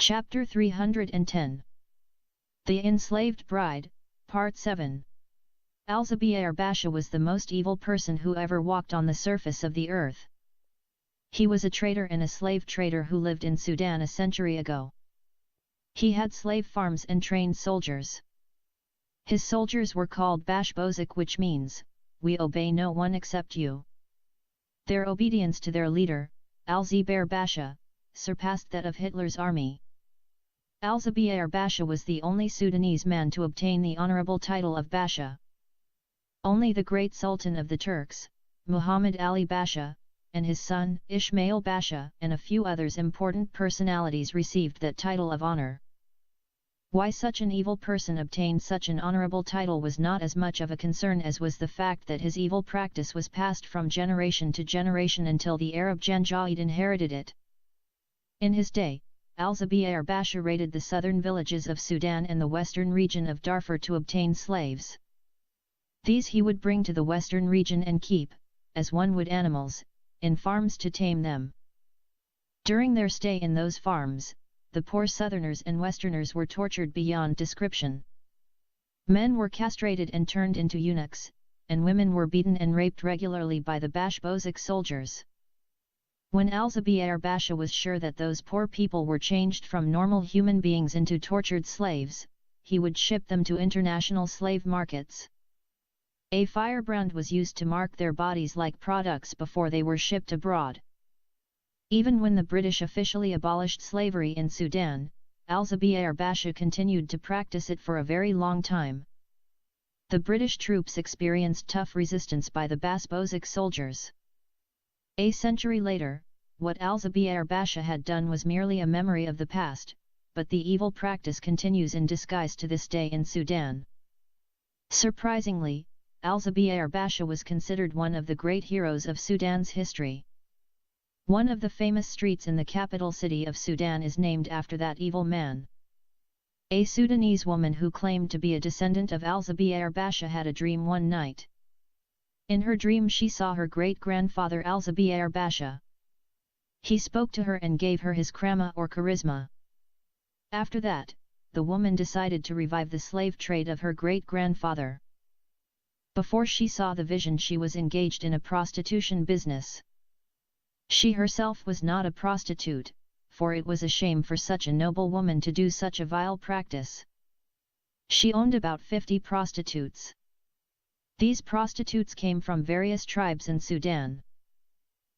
Chapter 310. The Enslaved Bride, Part 7. Al-Zubayr Basha was the most evil person who ever walked on the surface of the earth. He was a trader and a slave trader who lived in Sudan a century ago. He had slave farms and trained soldiers. His soldiers were called Bashbozik, which means, "We obey no one except you." Their obedience to their leader, Al-Zubayr Basha, surpassed that of Hitler's army. Al-Zubayr Basha was the only Sudanese man to obtain the honorable title of Basha. Only the great Sultan of the Turks, Muhammad Ali Basha, and his son, Ismail Basha, and a few others important personalities received that title of honor. Why such an evil person obtained such an honorable title was not as much of a concern as was the fact that his evil practice was passed from generation to generation until the Arab Janjaweed inherited it. In his day, Al-Zubayr Basha raided the southern villages of Sudan and the western region of Darfur to obtain slaves. These he would bring to the western region and keep, as one would animals, in farms to tame them. During their stay in those farms, the poor southerners and westerners were tortured beyond description. Men were castrated and turned into eunuchs, and women were beaten and raped regularly by the Bashbozik soldiers. When Al-Zubayr Basha was sure that those poor people were changed from normal human beings into tortured slaves, he would ship them to international slave markets. A firebrand was used to mark their bodies like products before they were shipped abroad. Even when the British officially abolished slavery in Sudan, Al-Zubayr Basha continued to practice it for a very long time. The British troops experienced tough resistance by the Bashbozik soldiers. A century later, what Al-Zubayr Basha had done was merely a memory of the past, but the evil practice continues in disguise to this day in Sudan. Surprisingly, Al-Zubayr Basha was considered one of the great heroes of Sudan's history. One of the famous streets in the capital city of Sudan is named after that evil man. A Sudanese woman who claimed to be a descendant of Al-Zubayr Basha had a dream one night. In her dream she saw her great-grandfather Al-Zubayr Basha. He spoke to her and gave her his krama or charisma. After that, the woman decided to revive the slave trade of her great-grandfather. Before she saw the vision, she was engaged in a prostitution business. She herself was not a prostitute, for it was a shame for such a noble woman to do such a vile practice. She owned about 50 prostitutes. These prostitutes came from various tribes in Sudan.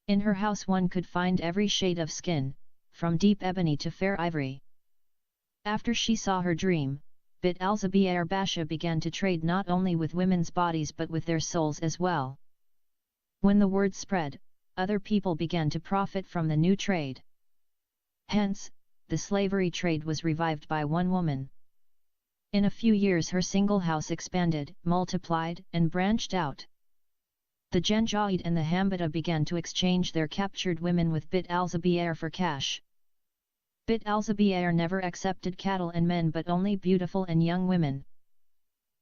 In her house one could find every shade of skin, from deep ebony to fair ivory. After she saw her dream, Bit Al-Zubayr Basha began to trade not only with women's bodies but with their souls as well. When the word spread, other people began to profit from the new trade. Hence, the slavery trade was revived by one woman. In a few years her single house expanded, multiplied, and branched out. The Janjaweed and the Hambata began to exchange their captured women with Bit Al-Zubayr for cash. Bit Al-Zubayr never accepted cattle and men but only beautiful and young women.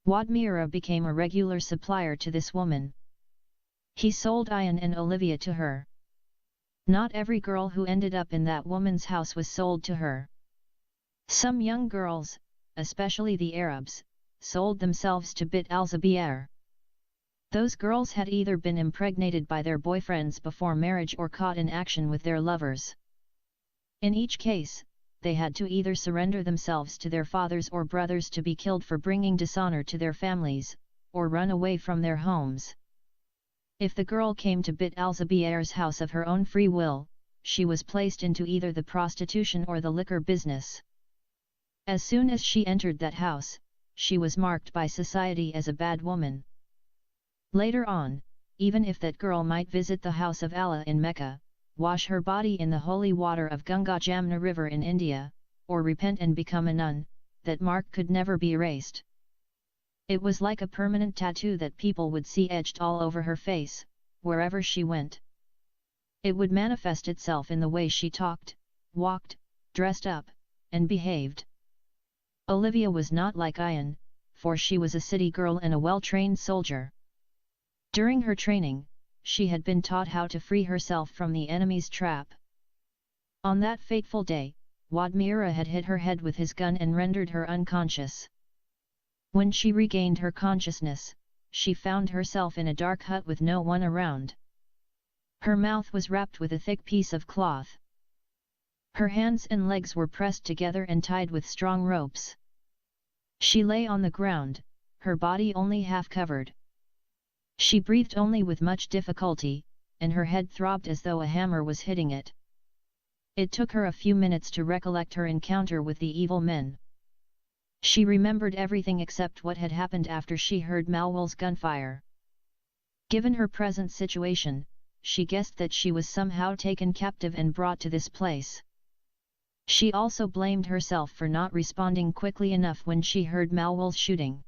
Wadmira became a regular supplier to this woman. He sold Ayan and Olivia to her. Not every girl who ended up in that woman's house was sold to her. Some young girls, especially the Arabs, sold themselves to Bit Al-Zubayr. Those girls had either been impregnated by their boyfriends before marriage or caught in action with their lovers. In each case, they had to either surrender themselves to their fathers or brothers to be killed for bringing dishonor to their families, or run away from their homes. If the girl came to Bit Al-Zubayr's house of her own free will, she was placed into either the prostitution or the liquor business. As soon as she entered that house, she was marked by society as a bad woman. Later on, even if that girl might visit the house of Allah in Mecca, wash her body in the holy water of Ganga Jamna river in India, or repent and become a nun, that mark could never be erased. It was like a permanent tattoo that people would see etched all over her face, wherever she went. It would manifest itself in the way she talked, walked, dressed up, and behaved. Olivia was not like Ayan, for she was a city girl and a well-trained soldier. During her training, she had been taught how to free herself from the enemy's trap. On that fateful day, Wadmira had hit her head with his gun and rendered her unconscious. When she regained her consciousness, she found herself in a dark hut with no one around. Her mouth was wrapped with a thick piece of cloth. Her hands and legs were pressed together and tied with strong ropes. She lay on the ground, her body only half covered. She breathed only with much difficulty, and her head throbbed as though a hammer was hitting it. It took her a few minutes to recollect her encounter with the evil men. She remembered everything except what had happened after she heard Malwal's gunfire. Given her present situation, she guessed that she was somehow taken captive and brought to this place. She also blamed herself for not responding quickly enough when she heard Malwal's shooting.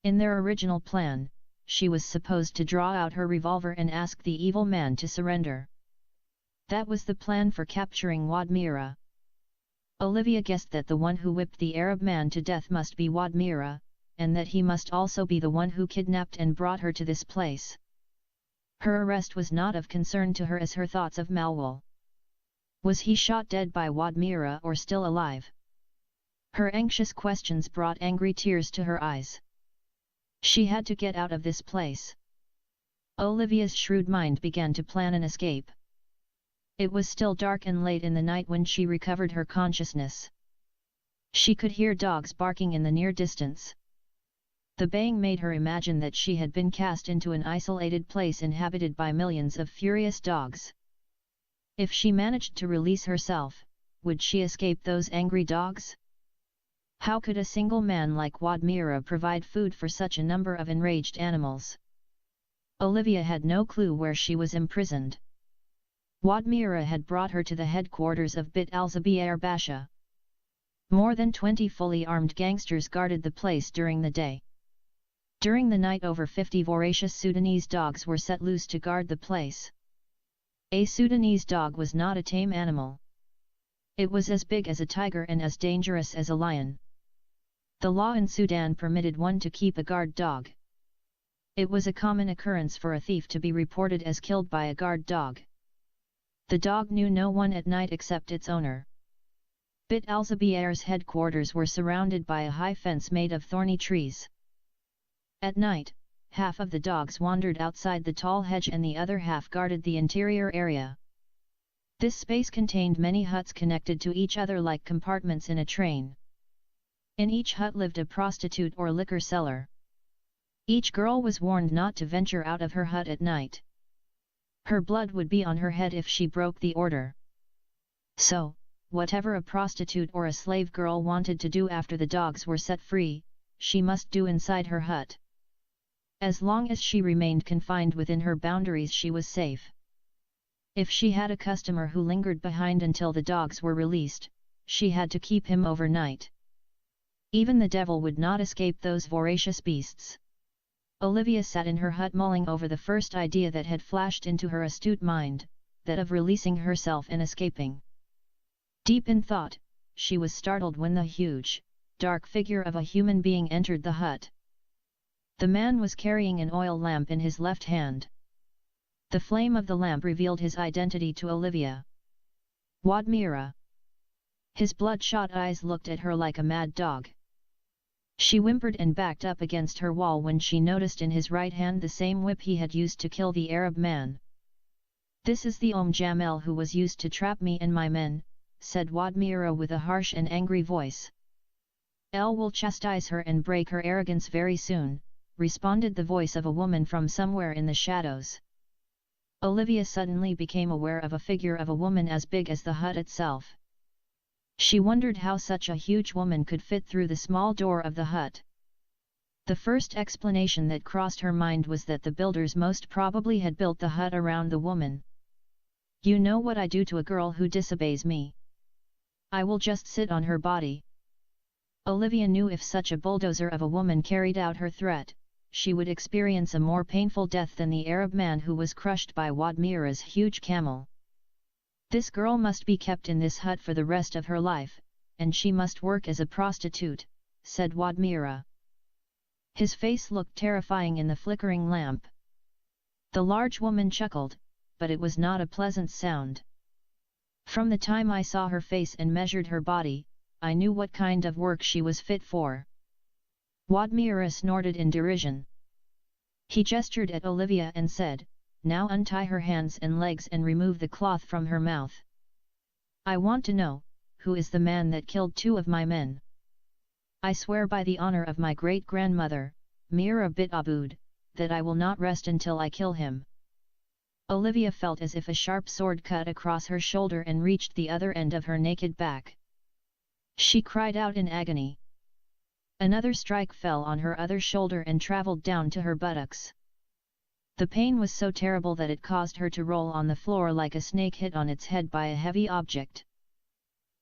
In their original plan, she was supposed to draw out her revolver and ask the evil man to surrender. That was the plan for capturing Wadmira. Olivia guessed that the one who whipped the Arab man to death must be Wadmira, and that he must also be the one who kidnapped and brought her to this place. Her arrest was not of concern to her as her thoughts of Malwal. Was he shot dead by Wadmira or still alive? Her anxious questions brought angry tears to her eyes. She had to get out of this place. Olivia's shrewd mind began to plan an escape. It was still dark and late in the night when she recovered her consciousness. She could hear dogs barking in the near distance. The baying made her imagine that she had been cast into an isolated place inhabited by millions of furious dogs. If she managed to release herself, would she escape those angry dogs? How could a single man like Wadmira provide food for such a number of enraged animals? Olivia had no clue where she was imprisoned. Wadmira had brought her to the headquarters of Bit al-Zabir Basha. More than 20 fully armed gangsters guarded the place during the day. During the night over 50 voracious Sudanese dogs were set loose to guard the place. A Sudanese dog was not a tame animal. It was as big as a tiger and as dangerous as a lion. The law in Sudan permitted one to keep a guard dog. It was a common occurrence for a thief to be reported as killed by a guard dog. The dog knew no one at night except its owner. Bit al-Zabir's headquarters were surrounded by a high fence made of thorny trees. At night, half of the dogs wandered outside the tall hedge and the other half guarded the interior area. This space contained many huts connected to each other like compartments in a train. In each hut lived a prostitute or liquor seller. Each girl was warned not to venture out of her hut at night. Her blood would be on her head if she broke the order. So, whatever a prostitute or a slave girl wanted to do after the dogs were set free, she must do inside her hut. As long as she remained confined within her boundaries, she was safe. If she had a customer who lingered behind until the dogs were released, she had to keep him overnight. Even the devil would not escape those voracious beasts. Olivia sat in her hut mulling over the first idea that had flashed into her astute mind, that of releasing herself and escaping. Deep in thought, she was startled when the huge, dark figure of a human being entered the hut. The man was carrying an oil lamp in his left hand. The flame of the lamp revealed his identity to Olivia. Wadmira. His bloodshot eyes looked at her like a mad dog. She whimpered and backed up against her wall when she noticed in his right hand the same whip he had used to kill the Arab man. "This is the Jamel who was used to trap me and my men," said Wadmira with a harsh and angry voice. "El will chastise her and break her arrogance very soon," responded the voice of a woman from somewhere in the shadows. Olivia suddenly became aware of a figure of a woman as big as the hut itself. She wondered how such a huge woman could fit through the small door of the hut. The first explanation that crossed her mind was that the builders most probably had built the hut around the woman. "You know what I do to a girl who disobeys me? I will just sit on her body." Olivia knew if such a bulldozer of a woman carried out her threat, she would experience a more painful death than the Arab man who was crushed by Wadmira's huge camel. This girl must be kept in this hut for the rest of her life, and she must work as a prostitute, said Wadmira. His face looked terrifying in the flickering lamp. The large woman chuckled, but it was not a pleasant sound. From the time I saw her face and measured her body, I knew what kind of work she was fit for. Wadmira snorted in derision. He gestured at Olivia and said, "Now untie her hands and legs and remove the cloth from her mouth. I want to know, who is the man that killed 2 of my men? I swear by the honor of my great-grandmother, Mira bint Aboud, that I will not rest until I kill him." Olivia felt as if a sharp sword cut across her shoulder and reached the other end of her naked back. She cried out in agony. Another strike fell on her other shoulder and travelled down to her buttocks. The pain was so terrible that it caused her to roll on the floor like a snake hit on its head by a heavy object.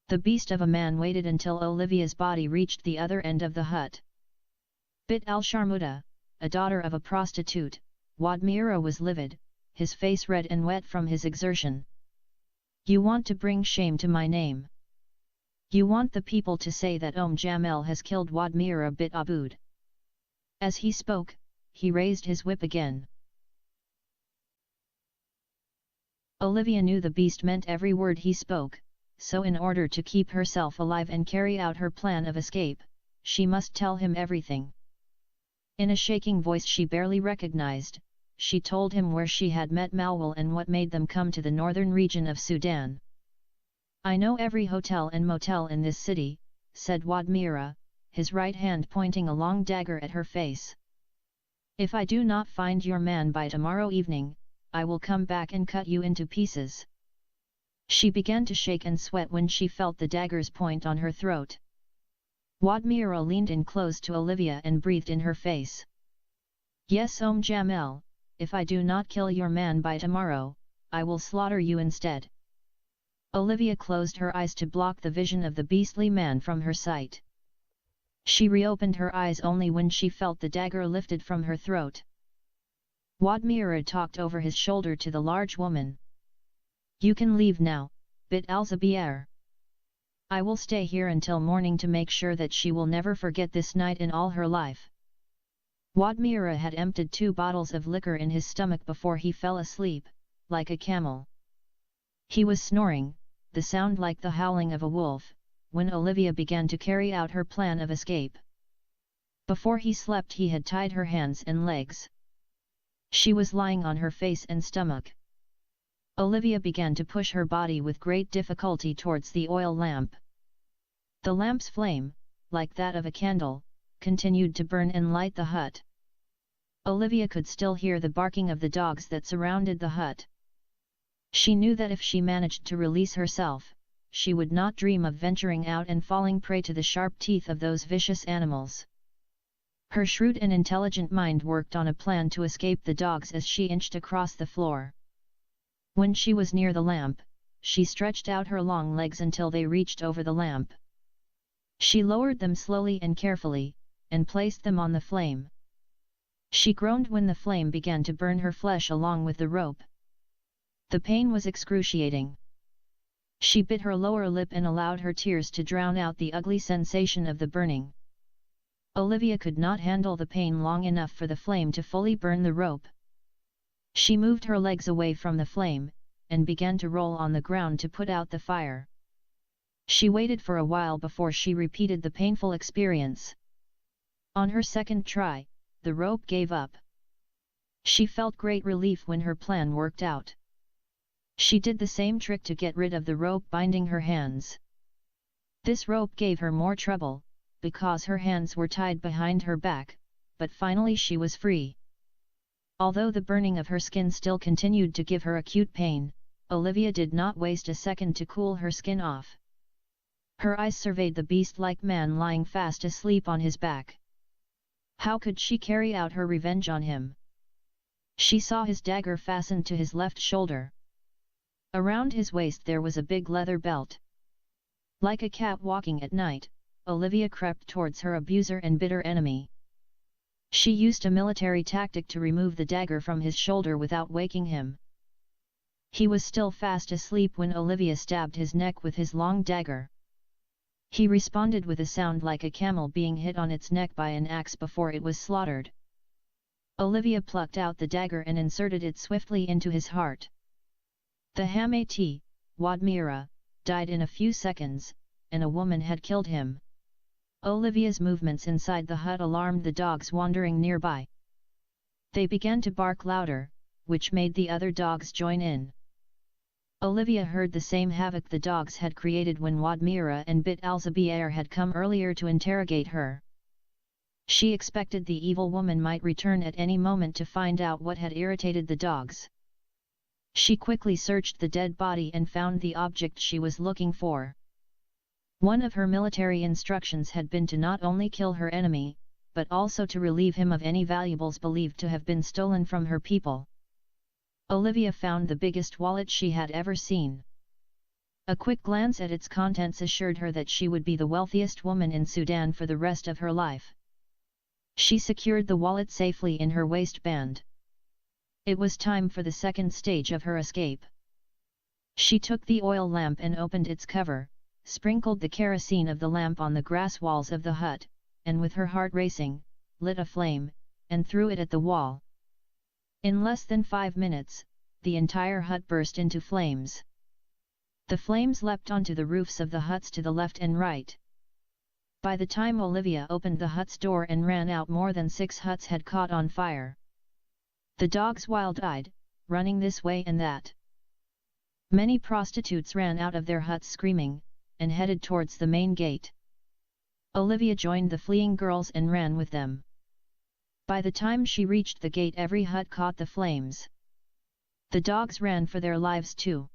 The beast of a man waited until Olivia's body reached the other end of the hut. Bint al-Sharmuta, a daughter of a prostitute, Wadmira was livid, his face red and wet from his exertion. "You want to bring shame to my name. You want the people to say that Jamel has killed Wadmira bint Aboud." As he spoke, he raised his whip again. Olivia knew the beast meant every word he spoke, so in order to keep herself alive and carry out her plan of escape, she must tell him everything. In a shaking voice she barely recognized, she told him where she had met Malwal and what made them come to the northern region of Sudan. "I know every hotel and motel in this city," said Wadmira, his right hand pointing a long dagger at her face. "If I do not find your man by tomorrow evening, I will come back and cut you into pieces." She began to shake and sweat when she felt the dagger's point on her throat. Wadmira leaned in close to Olivia and breathed in her face. "Yes, Jamel, if I do not kill your man by tomorrow, I will slaughter you instead." Olivia closed her eyes to block the vision of the beastly man from her sight. She reopened her eyes only when she felt the dagger lifted from her throat. Wadmira talked over his shoulder to the large woman. "You can leave now, Bint al-Zubayr. I will stay here until morning to make sure that she will never forget this night in all her life." Wadmira had emptied 2 bottles of liquor in his stomach before he fell asleep, like a camel. He was snoring, the sound like the howling of a wolf, when Olivia began to carry out her plan of escape. Before he slept he had tied her hands and legs. She was lying on her face and stomach. Olivia began to push her body with great difficulty towards the oil lamp. The lamp's flame, like that of a candle, continued to burn and light the hut. Olivia could still hear the barking of the dogs that surrounded the hut. She knew that if she managed to release herself, she would not dream of venturing out and falling prey to the sharp teeth of those vicious animals. Her shrewd and intelligent mind worked on a plan to escape the dogs as she inched across the floor. When she was near the lamp, she stretched out her long legs until they reached over the lamp. She lowered them slowly and carefully, and placed them on the flame. She groaned when the flame began to burn her flesh along with the rope. The pain was excruciating. She bit her lower lip and allowed her tears to drown out the ugly sensation of the burning. Olivia could not handle the pain long enough for the flame to fully burn the rope. She moved her legs away from the flame, and began to roll on the ground to put out the fire. She waited for a while before she repeated the painful experience. On her second try, the rope gave up. She felt great relief when her plan worked out. She did the same trick to get rid of the rope binding her hands. This rope gave her more trouble, because her hands were tied behind her back, but finally she was free. Although the burning of her skin still continued to give her acute pain, Olivia did not waste a second to cool her skin off. Her eyes surveyed the beast-like man lying fast asleep on his back. How could she carry out her revenge on him? She saw his dagger fastened to his left shoulder. Around his waist there was a big leather belt. Like a cat walking at night, Olivia crept towards her abuser and bitter enemy. She used a military tactic to remove the dagger from his shoulder without waking him. He was still fast asleep when Olivia stabbed his neck with his long dagger. He responded with a sound like a camel being hit on its neck by an axe before it was slaughtered. Olivia plucked out the dagger and inserted it swiftly into his heart. The Hamati, Wadmira, died in a few seconds, and a woman had killed him. Olivia's movements inside the hut alarmed the dogs wandering nearby. They began to bark louder, which made the other dogs join in. Olivia heard the same havoc the dogs had created when Wadmira and Bit Alzabier had come earlier to interrogate her. She expected the evil woman might return at any moment to find out what had irritated the dogs. She quickly searched the dead body and found the object she was looking for. One of her military instructions had been to not only kill her enemy, but also to relieve him of any valuables believed to have been stolen from her people. Olivia found the biggest wallet she had ever seen. A quick glance at its contents assured her that she would be the wealthiest woman in Sudan for the rest of her life. She secured the wallet safely in her waistband. It was time for the second stage of her escape. She took the oil lamp and opened its cover, sprinkled the kerosene of the lamp on the grass walls of the hut, and with her heart racing, lit a flame, and threw it at the wall. In less than 5 minutes, the entire hut burst into flames. The flames leapt onto the roofs of the huts to the left and right. By the time Olivia opened the hut's door and ran out, more than 6 huts had caught on fire. The dogs wild-eyed, running this way and that. Many prostitutes ran out of their huts screaming, and headed towards the main gate. Olivia joined the fleeing girls and ran with them. By the time she reached the gate, every hut caught the flames. The dogs ran for their lives too.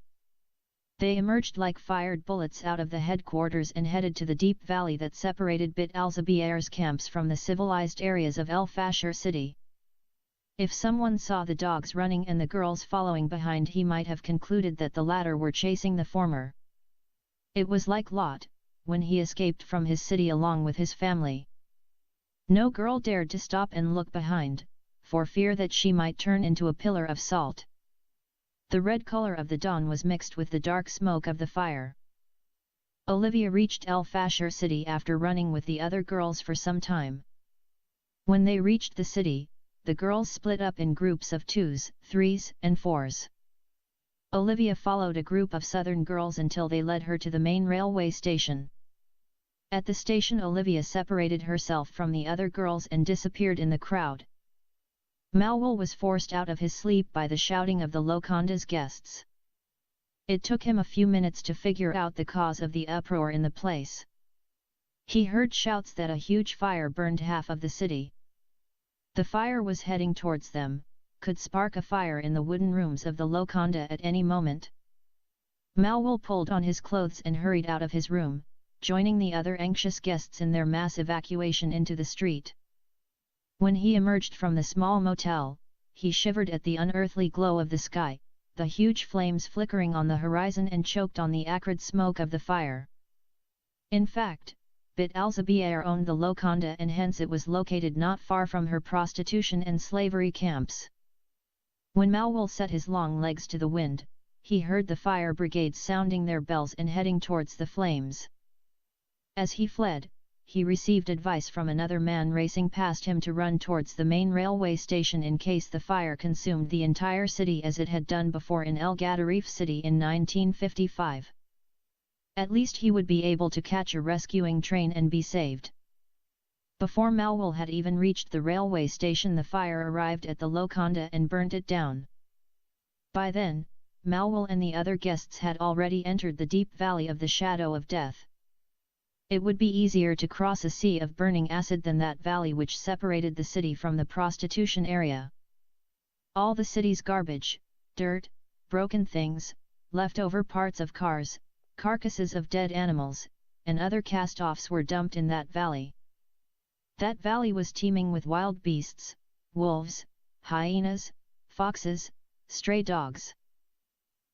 They emerged like fired bullets out of the headquarters and headed to the deep valley that separated Bit Alzabier's camps from the civilized areas of El Fasher city. If someone saw the dogs running and the girls following behind, he might have concluded that the latter were chasing the former. It was like Lot, when he escaped from his city along with his family. No girl dared to stop and look behind, for fear that she might turn into a pillar of salt. The red color of the dawn was mixed with the dark smoke of the fire. Olivia reached El Fasher city after running with the other girls for some time. When they reached the city, the girls split up in groups of 2s, 3s, and 4s. Olivia followed a group of southern girls until they led her to the main railway station. At the station, Olivia separated herself from the other girls and disappeared in the crowd. Malwal was forced out of his sleep by the shouting of the Lokonda's guests. It took him a few minutes to figure out the cause of the uproar in the place. He heard shouts that a huge fire burned half of the city. The fire was heading towards them, could spark a fire in the wooden rooms of the Lokonda at any moment. Malwal pulled on his clothes and hurried out of his room, joining the other anxious guests in their mass evacuation into the street. When he emerged from the small motel, he shivered at the unearthly glow of the sky, the huge flames flickering on the horizon, and choked on the acrid smoke of the fire. In fact, Bit Alzabier owned the Lokonda, and hence it was located not far from her prostitution and slavery camps. When Malwal set his long legs to the wind, he heard the fire brigades sounding their bells and heading towards the flames. As he fled, he received advice from another man racing past him to run towards the main railway station in case the fire consumed the entire city as it had done before in El Gadarif city in 1955. At least he would be able to catch a rescuing train and be saved. Before Malwal had even reached the railway station, the fire arrived at the Lokonda and burnt it down. By then, Malwal and the other guests had already entered the deep valley of the shadow of death. It would be easier to cross a sea of burning acid than that valley which separated the city from the prostitution area. All the city's garbage, dirt, broken things, leftover parts of cars, carcasses of dead animals, and other cast-offs were dumped in that valley. That valley was teeming with wild beasts, wolves, hyenas, foxes, stray dogs.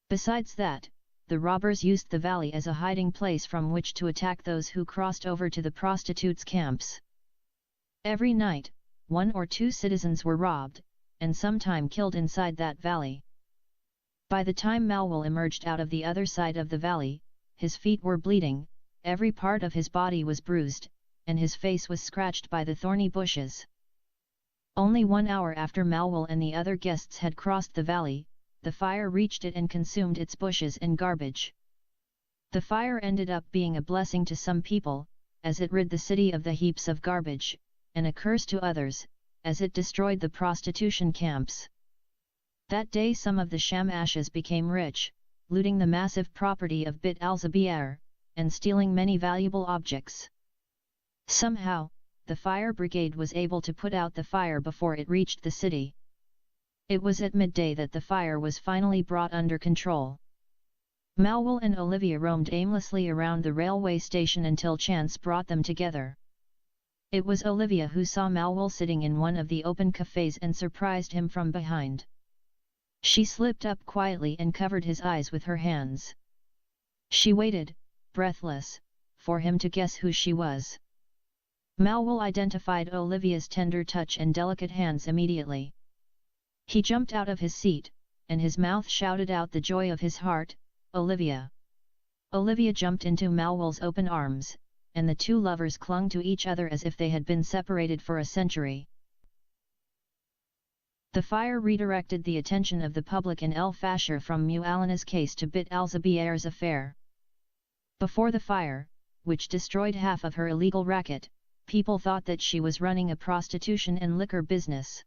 Besides that, the robbers used the valley as a hiding place from which to attack those who crossed over to the prostitutes' camps. Every night, 1 or 2 citizens were robbed, and sometime killed inside that valley. By the time Malwal emerged out of the other side of the valley, his feet were bleeding, every part of his body was bruised, and his face was scratched by the thorny bushes. Only 1 hour after Malwal and the other guests had crossed the valley, the fire reached it and consumed its bushes and garbage. The fire ended up being a blessing to some people, as it rid the city of the heaps of garbage, and a curse to others, as it destroyed the prostitution camps. That day some of the sham ashes became rich, looting the massive property of Bit al-Zubayr, and stealing many valuable objects. Somehow, the fire brigade was able to put out the fire before it reached the city. It was at midday that the fire was finally brought under control. Malwell and Olivia roamed aimlessly around the railway station until chance brought them together. It was Olivia who saw Malwell sitting in one of the open cafes and surprised him from behind. She slipped up quietly and covered his eyes with her hands. She waited, breathless, for him to guess who she was. Malwell identified Olivia's tender touch and delicate hands immediately. He jumped out of his seat, and his mouth shouted out the joy of his heart, "Olivia!" Olivia jumped into Malwell's open arms, and the two lovers clung to each other as if they had been separated for a century. The fire redirected the attention of the public in El Fasher from Mu'allana's case to Bit al-Zubayr's affair. Before the fire, which destroyed half of her illegal racket, people thought that she was running a prostitution and liquor business.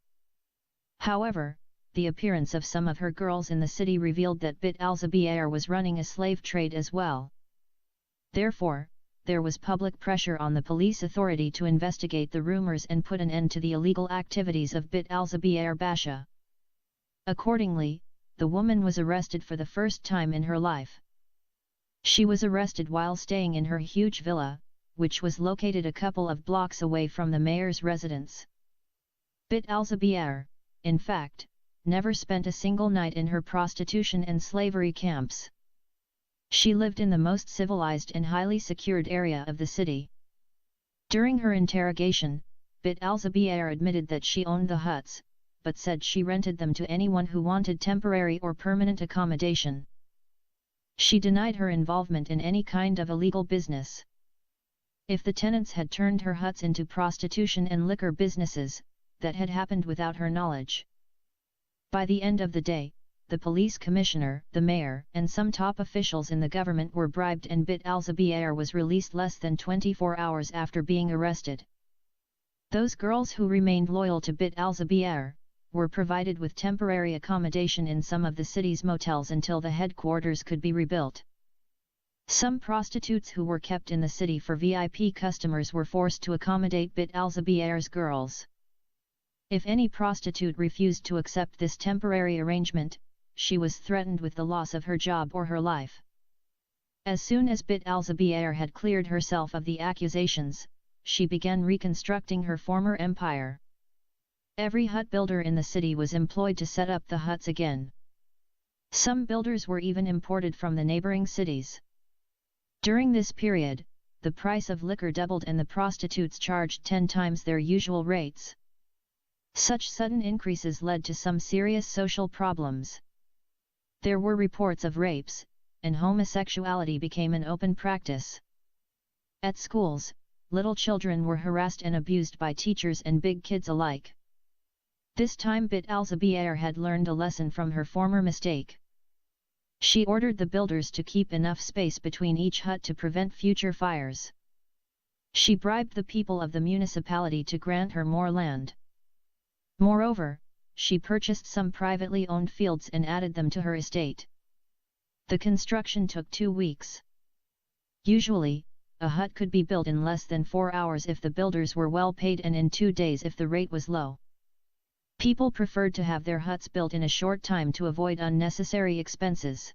However, the appearance of some of her girls in the city revealed that Bit al-Zubayr was running a slave trade as well. Therefore, there was public pressure on the police authority to investigate the rumors and put an end to the illegal activities of Bit al-Zubayr Basha. Accordingly, the woman was arrested for the first time in her life. She was arrested while staying in her huge villa, which was located a couple of blocks away from the mayor's residence. Bit al-Zubayr, in fact, never spent a single night in her prostitution and slavery camps. She lived in the most civilized and highly secured area of the city. During her interrogation, Bit al-Zubayr admitted that she owned the huts, but said she rented them to anyone who wanted temporary or permanent accommodation. She denied her involvement in any kind of illegal business. If the tenants had turned her huts into prostitution and liquor businesses, that had happened without her knowledge. By the end of the day, the police commissioner, the mayor, and some top officials in the government were bribed and Bit al-Zubayr was released less than 24 hours after being arrested. Those girls who remained loyal to Bit al-Zubayr were provided with temporary accommodation in some of the city's motels until the headquarters could be rebuilt. Some prostitutes who were kept in the city for VIP customers were forced to accommodate Bit al-Zubayr's girls. If any prostitute refused to accept this temporary arrangement, she was threatened with the loss of her job or her life. As soon as Bit al-Zubayr had cleared herself of the accusations, she began reconstructing her former empire. Every hut builder in the city was employed to set up the huts again. Some builders were even imported from the neighboring cities. During this period, the price of liquor doubled and the prostitutes charged 10 times their usual rates. Such sudden increases led to some serious social problems. There were reports of rapes, and homosexuality became an open practice. At schools, little children were harassed and abused by teachers and big kids alike. This time Bit al-Zubayr had learned a lesson from her former mistake. She ordered the builders to keep enough space between each hut to prevent future fires. She bribed the people of the municipality to grant her more land. Moreover, she purchased some privately owned fields and added them to her estate. The construction took 2 weeks. Usually, a hut could be built in less than 4 hours if the builders were well paid and in 2 days if the rate was low. People preferred to have their huts built in a short time to avoid unnecessary expenses.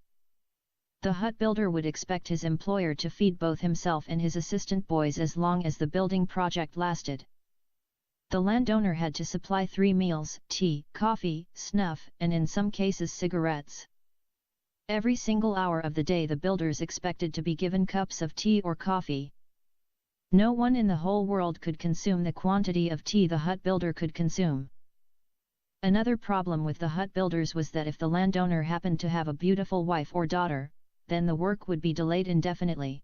The hut builder would expect his employer to feed both himself and his assistant boys as long as the building project lasted. The landowner had to supply 3 meals, tea, coffee, snuff, and in some cases cigarettes. Every single hour of the day the builders expected to be given cups of tea or coffee. No one in the whole world could consume the quantity of tea the hut builder could consume. Another problem with the hut builders was that if the landowner happened to have a beautiful wife or daughter, then the work would be delayed indefinitely.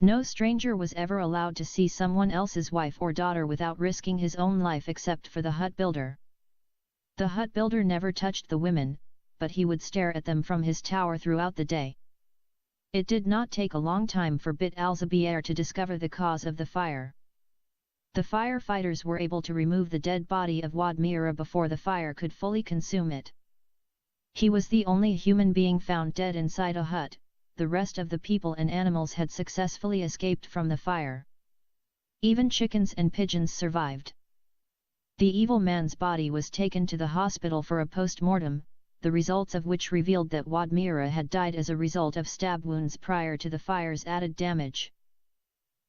No stranger was ever allowed to see someone else's wife or daughter without risking his own life except for the hut builder. The hut builder never touched the women, but he would stare at them from his tower throughout the day. It did not take a long time for Bit al-Zubayr to discover the cause of the fire. The firefighters were able to remove the dead body of Wad Mira before the fire could fully consume it. He was the only human being found dead inside a hut. The rest of the people and animals had successfully escaped from the fire. Even chickens and pigeons survived. The evil man's body was taken to the hospital for a post-mortem, the results of which revealed that Wad Mira had died as a result of stab wounds prior to the fire's added damage.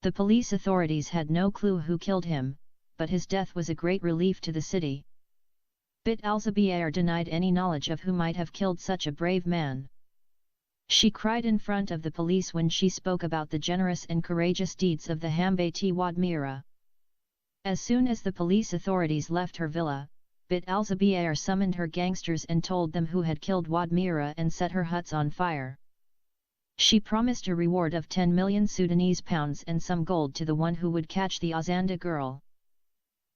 The police authorities had no clue who killed him, but his death was a great relief to the city. Bit al-Zubayr denied any knowledge of who might have killed such a brave man. She cried in front of the police when she spoke about the generous and courageous deeds of the Hambayti Wad Mira. As soon as the police authorities left her villa, Bit al-Zubayr summoned her gangsters and told them who had killed Wad Mira and set her huts on fire. She promised a reward of 10 million Sudanese pounds and some gold to the one who would catch the Azanda girl.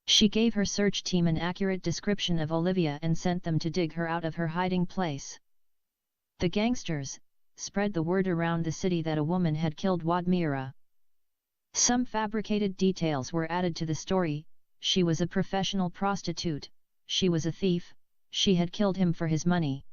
She gave her search team an accurate description of Olivia and sent them to dig her out of her hiding place. The gangsters spread the word around the city that a woman had killed Wad Mira. Some fabricated details were added to the story. She was a professional prostitute, she was a thief, she had killed him for his money.